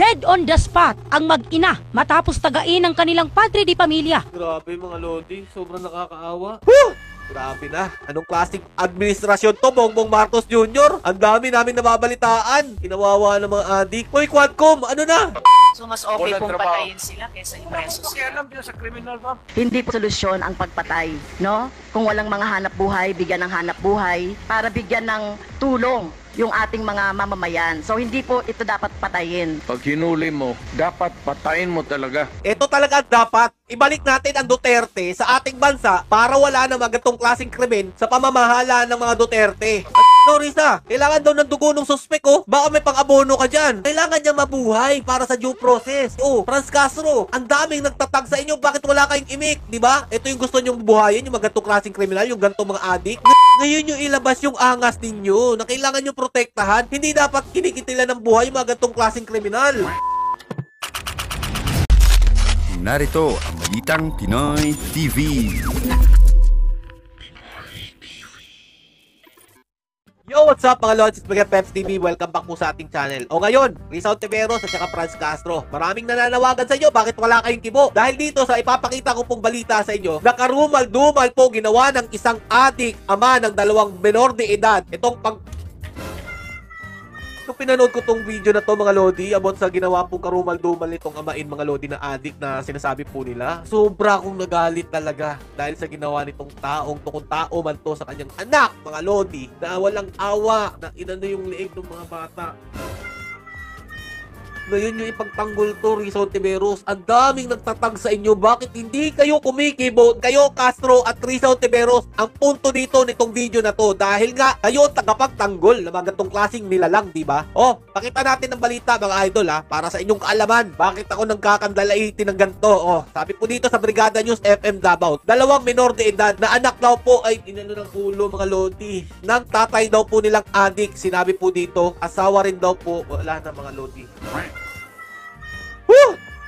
Dead on the spot ang mag-ina matapos tagain ang kanilang padre di pamilya. Grabe mga lodi, sobrang nakakaawa. Grabe na. Anong klaseng administrasyon to, Bongbong Marcos Jr.? Ang dami namin nababalitaan. Kinawawa ng mga adik. Hoy, Quadcom, ano na? So mas okay kung patayin sila kaysa ipreso sila. Sa kriminal, ma'am. Hindi po solusyon ang pagpatay, no? Kung walang mga hanap buhay, bigyan ng hanap buhay para bigyan ng tulong yung ating mga mamamayan. So hindi po ito dapat patayin. Pag hinuli mo, dapat patayin mo talaga. Ito talaga dapat. Ibalik natin ang Duterte sa ating bansa para wala na mga ganitong klaseng krimen sa pamamahala ng mga Duterte. Ano, Risa? Kailangan daw ng dugo ng suspek, oh. Baka may pang-abono ka dyan. Kailangan niya mabuhay para sa due process. Oh, Franz Castro, ang daming nagtatag sa inyo. Bakit wala kayong imik? Diba? Ito yung gusto nyong buhayin, yung mga ganitong klaseng kriminal, yung ganitong mga adik. Ngayon yung ilabas yung angas ninyo na kailangan nyo protektahan. Hindi dapat kinikitilan ng buhay yung mga ganitong klaseng kriminal. Narito ang Balitang Pinoy TV. Yo, what's up mga Lods? It's Mega Peps TV. Welcome back po sa ating channel. O ngayon, Rizal Tiveros at saka Franz Castro. Maraming nananawagan sa inyo. Bakit wala kayong kibo? Dahil dito sa ipapakita ko pong balita sa inyo, nakarumal-dumal po ginawa ng isang adik, ama ng dalawang menor de edad. Itong Nung pinanood ko tong video na to mga Lodi, about sa ginawa pong karumal-dumal nitong amain mga Lodi na adik na sinasabi po nila, sobra akong nagalit talaga dahil sa ginawa nitong taong tukong tao man to sa kanyang anak mga Lodi na walang awa na inano yung leeg ng mga bata. Ngayon yung ipagtanggol to, Rizal Tiveros. Ang daming nagtatag sa inyo. Bakit hindi kayo kumikibo? Kayo, Castro at Rizal Tiveros. Ang punto dito nitong video na to. Dahil nga, kayo tagapagtanggol na mga gantong klaseng nilalang, di ba? Oh, pakita natin ang balita mga idol ha. Para sa inyong kaalaman. Bakit ako nagkakandalaitin ng ganito? Oh, sabi po dito sa Brigada News FM Davao. Dalawang menor de edad na anak daw po ay inano ng ulo mga Lodi. Nang tatay daw po nilang adik. Sinabi po dito, asawa rin daw po. Wala na mga Lodi.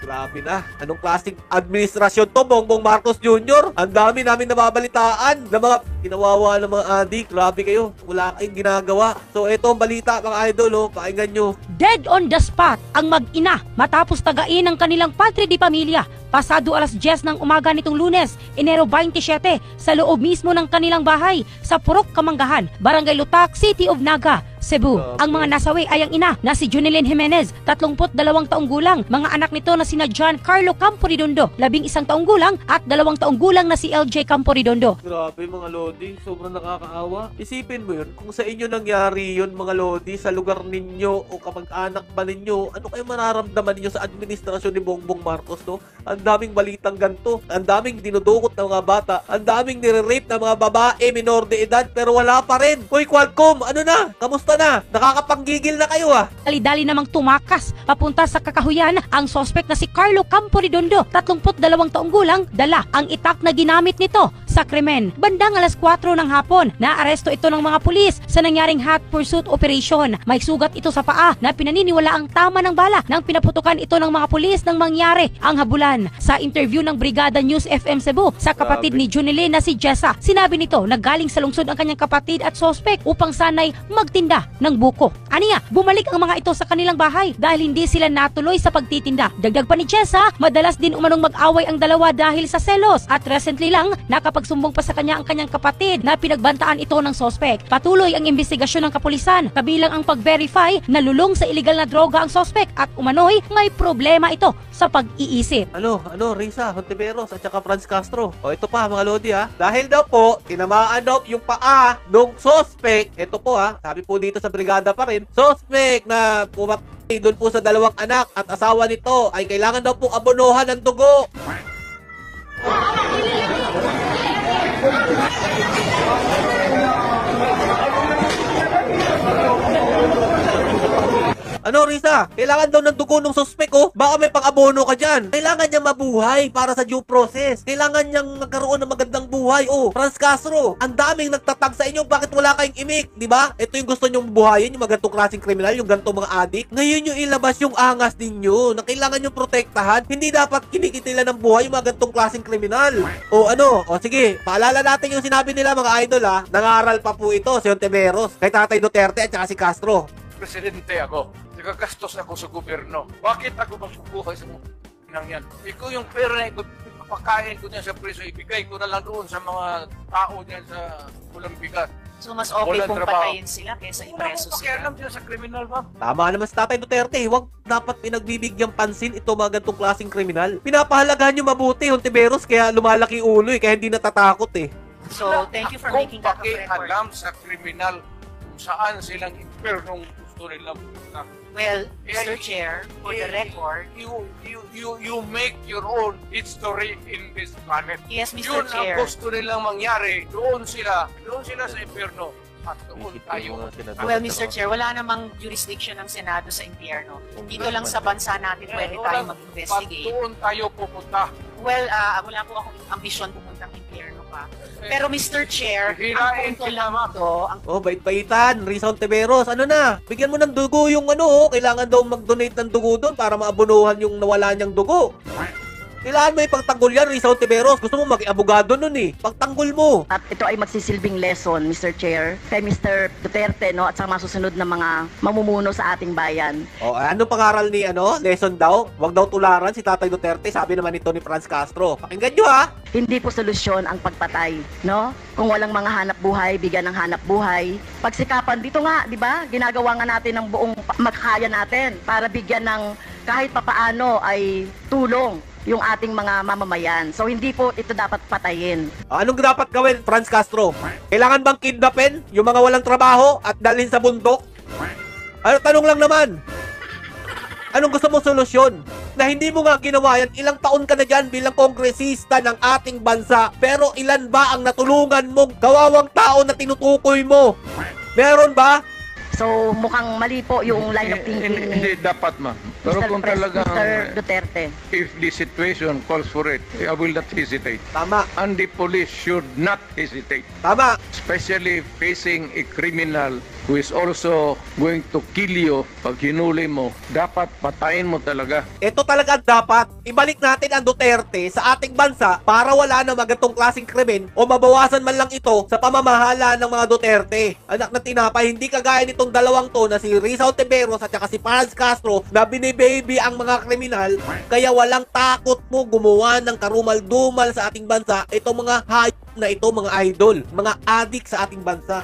Grabe na. Anong klaseng administrasyon to, Bongbong Marcos Jr.? Ang dami namin nababalitaan na mga kinawawa ng mga adik. Grabe kayo. Wala kayong ginagawa. So, ito ang balita mga idol, oh. Pakinggan nyo. Dead on the spot ang mag-ina matapos tagain ang kanilang padre di pamilya. Pasado alas 10 ng umaga nitong Lunes, Enero 27, sa loob mismo ng kanilang bahay sa Purok Kamanggahan, Barangay Lutak, City of Naga, Cebu. Ang mga nasawi ay ang ina na si Junilyn Jimenez, 32 taong gulang, mga anak nito na sina John Carlo Camporidondo, 11 taong gulang at 2 taong gulang na si LJ Camporidondo. Grabe mga Lodi, sobrang nakakaawa. Isipin mo yun, kung sa inyo nangyari yun mga Lodi, sa lugar ninyo o kamag-anak ba ninyo, ano kayo mararamdaman ninyo sa administrasyon ni Bongbong Marcos, no? Ang daming balitang ganto, ang daming dinudukot ng mga bata, ang daming nire-rape ng mga babae, minor de edad, pero wala pa rin. Hoy Quadcom, ano na? Kamusta na? Nakakapanggigil na kayo ah. Dali-dali namang tumakas papunta sa kakahuyan ang sospek na si Carlo Camporidondo, 32 taong gulang, dala ang itak na ginamit nito sa krimen. Bandang alas 4 ng hapon, naaresto ito ng mga pulis sa nangyaring hot pursuit operation. May sugat ito sa paa na pinaniniwala ang tama ng bala nang pinaputukan ito ng mga pulis nang mangyari ang habulan. Sa interview ng Brigada News FM Cebu sa kapatid ni Junilyn na si Jessa, sinabi nito na galing sa lungsod ang kanyang kapatid at sospek upang sanay magtinda ng buko. Aniya, bumalik ang mga ito sa kanilang bahay dahil hindi sila natuloy sa pagtitinda. Dagdag pa ni Jessa, madalas din umanong mag-away ang dalawa dahil sa selos at recently lang nakapagsumbong pa sa kanya ang kanyang kapatid na pinagbantaan ito ng sospek. Patuloy ang investigasyon ng kapulisan, kabilang ang pag-verify na lulong sa illegal na droga ang sospek at umano'y may problema ito sa pag-iisip. Ano, Risa, Hontiveros at saka Franz Castro. O ito pa mga Lodi ha. Dahil daw po, tinamaan daw yung paa nung sospek. Ito po ha, sabi po dito sa brigada pa rin, sospek na pumatay doon po sa dalawang anak at asawa nito ay kailangan daw po abonohan ng dugo. Ano, Risa? Kailangan daw ng dugo ng suspek, oh. Baka may pang-abono ka dyan. Kailangan niya mabuhay para sa due process. Kailangan niyang magkaroon ng magandang buhay, oh. Franz Castro, ang daming nagtatag sa inyo. Bakit wala kayong imik? Diba? Ito yung gusto niyong buhayin, yung mga gantong klaseng kriminal, yung gantong mga adik. Ngayon yung ilabas yung angas ninyo na kailangan yung protektahan. Hindi dapat kinikitilan ng buhay yung mga gantong klaseng kriminal. O ano? O sige, paalala natin yung sinabi nila mga idol ha. Nangaral pa po ito si Hontiveros kay Tatay Duterte at saka si Castro. Presidente ako. Si nagagastos ako sa gobyerno. Bakit ako magsubuhay sa nang yan? Ikaw yung pera na ipapakain ko niyan sa preso, ibigay ko na lang doon sa mga tao diyan sa walang bigat. So mas okay Walang kung trabaho. patayin sila kaysa ipreso sila. Pakialam dyan sa kriminal, ma'am. Tama naman si Tatay Duterte, huwag dapat pinagbibigyan pansin ito mga ganitong klaseng kriminal. Pinapahalagahan nyo mabuti, Hontiveros, kaya lumalaki ulo kaya hindi natatakot So thank you for making that a record. Pakialam sa kriminal kung saan silang impernong gusto nilang punta. Well, Mr. Chair, for the record, You make your own history in this planet. yes, Mr. Yun Chair. ang gusto nilang mangyari. Doon sila sa impyerno. At doon tayo. Well, Mr. Chair, wala namang jurisdiction ng Senado sa impyerno. Dito lang sa bansa natin pwede tayo mag-investigate. Doon tayo pupunta. Well, wala po akong ambisyon pumunta ng impyerno pa. Pero Mr. Chair, ang Hirain punto kita, lang ma'am. ito, ang Oh, bait-baitan, Risa Hontiveros, ano na? Bigyan mo ng dugo yung kailangan daw mag-donate ng dugo doon para maabunuhan yung nawala niyang dugo. Kailangan mo ipagtanggol yan, Risa Hontiveros. Gusto mo maging abogado nun Pagtanggol mo. At ito ay magsisilbing lesson, Mr. Chair, kay Mr. Duterte, no, at sa mga susunod na mga mamumuno sa ating bayan. O, anong pangaral ni, lesson daw? Huwag daw tularan si Tatay Duterte, sabi naman ito ni Franz Castro. Pakinggan nyo, ha? Hindi po solusyon ang pagpatay, no? Kung walang mga hanap buhay, bigyan ng hanap buhay. Pagsikapan dito nga, 'di ba? Ginagawa nga natin ng buong makakaya natin para bigyan ng kahit papaano ay tulong yung ating mga mamamayan. So hindi po ito dapat patayin. Anong dapat gawin, Franz Castro? Kailangan bang kidnapin yung mga walang trabaho at dalhin sa bundok? Ano, tanong lang naman. Anong gusto mo solusyon? Na hindi mo nga ginawa yan, ilang taon ka na dyan bilang kongresista ng ating bansa. Pero ilan ba ang natulungan mong kawawang tao na tinutukoy mo? Meron ba? So mukhang mali po yung line of thinking Hindi ni dapat, ma'am. Pero kung talagang Mr. Duterte. if the situation calls for it, I will not hesitate. Tama, And the police should not hesitate, tama. especially facing a criminal who is also going to kill you pag hinuli mo. Dapat patayin mo talaga. Ito talaga dapat. Ibalik natin ang Duterte sa ating bansa para wala na magantong klaseng krimen o mabawasan man lang ito sa pamamahala ng mga Duterte. Anak na tinapay, hindi kagaya nitong dalawang to na si Risa Hontiveros at saka si Franz Castro na binibaby ang mga kriminal kaya walang takot mo gumawa ng karumal-dumal sa ating bansa. Itong mga hayop na ito, mga idol, mga adik sa ating bansa.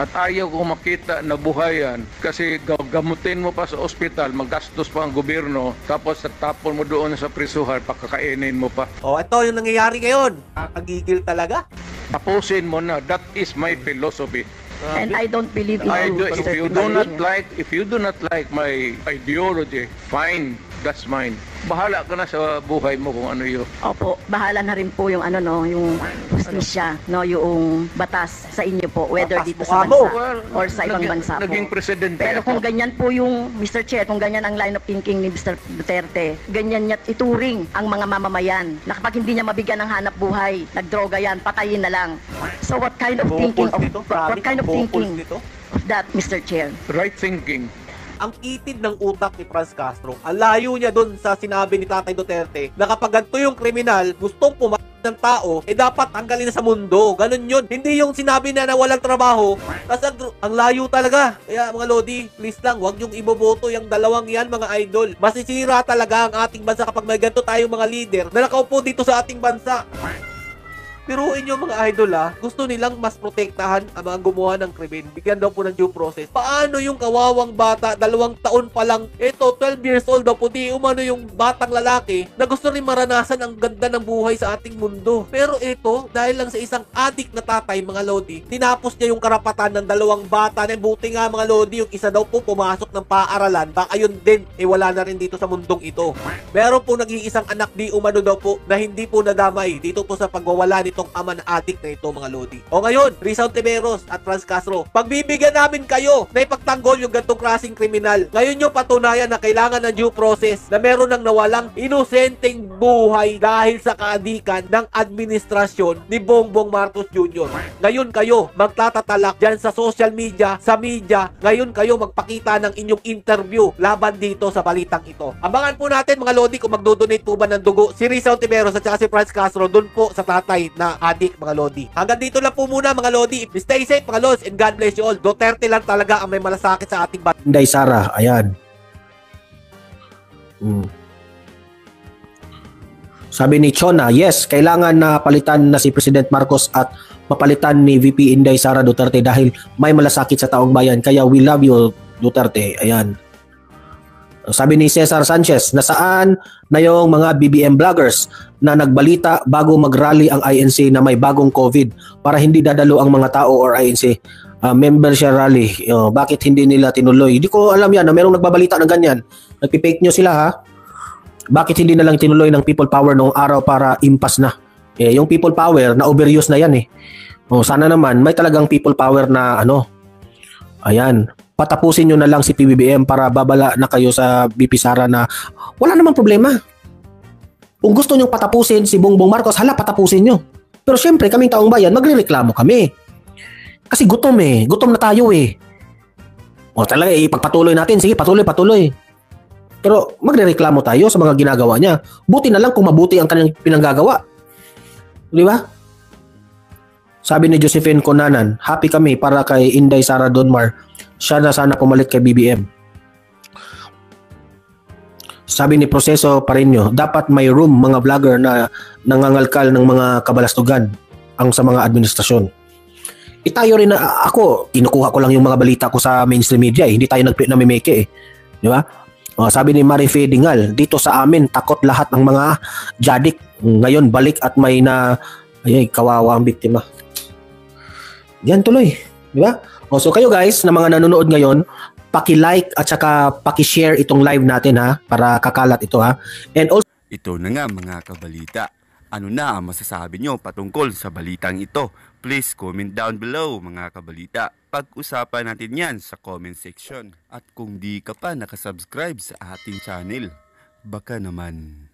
At ayaw ko makita na buhayan kasi gamutin mo pa sa ospital, magastos pa ang gobyerno, tapos tapon mo doon sa prisuhan, pakakainin mo pa. O, ito yung nangyayari ngayon. Nakagigil talaga. Tapusin mo na. That is my philosophy. And I don't believe in If you do not like my ideology, fine, that's mine. Bahala ka na sa buhay mo kung ano yun. Opo, bahala na rin po yung yung justisya, no, yung batas sa inyo po, whether Batas dito mukha sa mo. bansa or sa ibang bansa po. Naging presidente Pero ako. kung ganyan po yung Mr. Chair, kung ganyan ang line of thinking ni Mr. Duterte, ganyan niya ituring ang mga mamamayan na kapag hindi niya mabigyan ng hanap buhay, nagdroga yan, patayin na lang. So what kind of thinking of that, Mr. Chair? Right thinking. Ang kitid ng utak ni Franz Castro. Ang layo niya dun sa sinabi ni Tatay Duterte na kapag ganito yung kriminal, gustong pumatay ng tao, dapat tanggalin na sa mundo. Ganun yun. Hindi yung sinabi na walang trabaho. Kasi ang layo talaga. Kaya mga Lodi, please lang, huwag niyong iboboto yung dalawang yan, mga idol. Masisira talaga ang ating bansa kapag may ganito tayong mga leader na nakaupo dito sa ating bansa. Piruin nyo mga idol gusto nilang mas protektahan ang mga gumawa ng krimen. Bigyan daw po ng due process. Paano yung kawawang bata, 2 taon pa lang, 12 years old daw, puti umano yung batang lalaki na gusto rin maranasan ang ganda ng buhay sa ating mundo. Pero ito, dahil lang sa isang adik na tatay, mga Lodi, tinapos niya yung karapatan ng 2 bata na buti nga mga Lodi, yung isa daw po pumasok ng paaralan, baka yun din, wala na rin dito sa mundong ito. Meron po nag-iisang anak di umano daw po na hindi po nadamay dito po sa pagwawala nitong ama na adik na ito, mga Lodi. O ngayon, Risa Hontiveros at Franz Castro, pagbibigyan namin kayo na ipagtanggol yung gantong klaseng kriminal. Ngayon yung patunayan na kailangan ng due process na meron ng nawalang inosenteng buhay dahil sa kaadikan ng administrasyon ni Bongbong Marcos Jr. Ngayon kayo magtatatalak dyan sa social media, sa media. Ngayon kayo magpakita ng inyong interview laban dito sa balitang ito. Abangan po natin, mga Lodi, kung magdodonate po ba ng dugo si Risa Hontiveros at saka si Franz Castro dun po sa tatay na adik, mga Lodi. Hanggang dito lang po muna, mga Lodi. Stay safe, mga Lods, and God bless you all. Duterte lang talaga ang may malasakit sa ating bansa. Inday Sara, ayan. Sabi ni Chona, yes, kailangan na palitan na si President Marcos at mapalitan ni VP Inday Sara Duterte dahil may malasakit sa taong bayan. Kaya we love you, Duterte. Ayan. Sabi ni Cesar Sanchez, nasaan na yung mga BBM vloggers na nagbalita bago mag-rally ang INC na may bagong COVID para hindi dadalo ang mga tao or INC member siya rally. Bakit hindi nila tinuloy? Hindi ko alam yan na merong nagbabalita ng ganyan. Nagpipake nyo sila ha. Bakit hindi na lang tinuloy ng people power noong araw para impas na? Yung people power na overuse na yan eh. Sana naman may talagang people power na ayan, patapusin nyo na lang si PBBM para babala na kayo sa BP Sara na wala namang problema. Kung gusto nyong patapusin si Bongbong Marcos, patapusin nyo. Pero syempre kaming taong bayan, magrereklamo kami. Kasi gutom eh. Gutom na tayo eh. Talaga ipagpatuloy natin. Sige, patuloy. Pero magrereklamo tayo sa mga ginagawa niya. Buti na lang kung mabuti ang kanyang pinanggagawa. Di ba? Sabi ni Josephine Conanan, happy kami para kay Inday Sara Donmar. Siya na sana pumalit kay BBM. Sabi ni Proseso Pareño, dapat may room mga vlogger na nangangalkal ng mga kabalastugan ang sa mga administrasyon. Tayo rin na ako, kinukuha ko lang yung mga balita ko sa mainstream media eh. Hindi tayo namimeke eh. Di ba? Sabi ni Marife Dingal, dito sa amin takot lahat ng mga jadik. Ngayon balik at may kawawa ang biktima. Yan tuloy, di ba? So kayo guys na mga nanonood ngayon, paki-like at saka paki-share itong live natin ha para kakalat ito ha. And also Ito na nga mga kabalita. Ano na ang masasabi nyo patungkol sa balitang ito? Please comment down below mga kabalita. Pag-usapan natin yan sa comment section. At kung di ka pa nakasubscribe sa ating channel, baka naman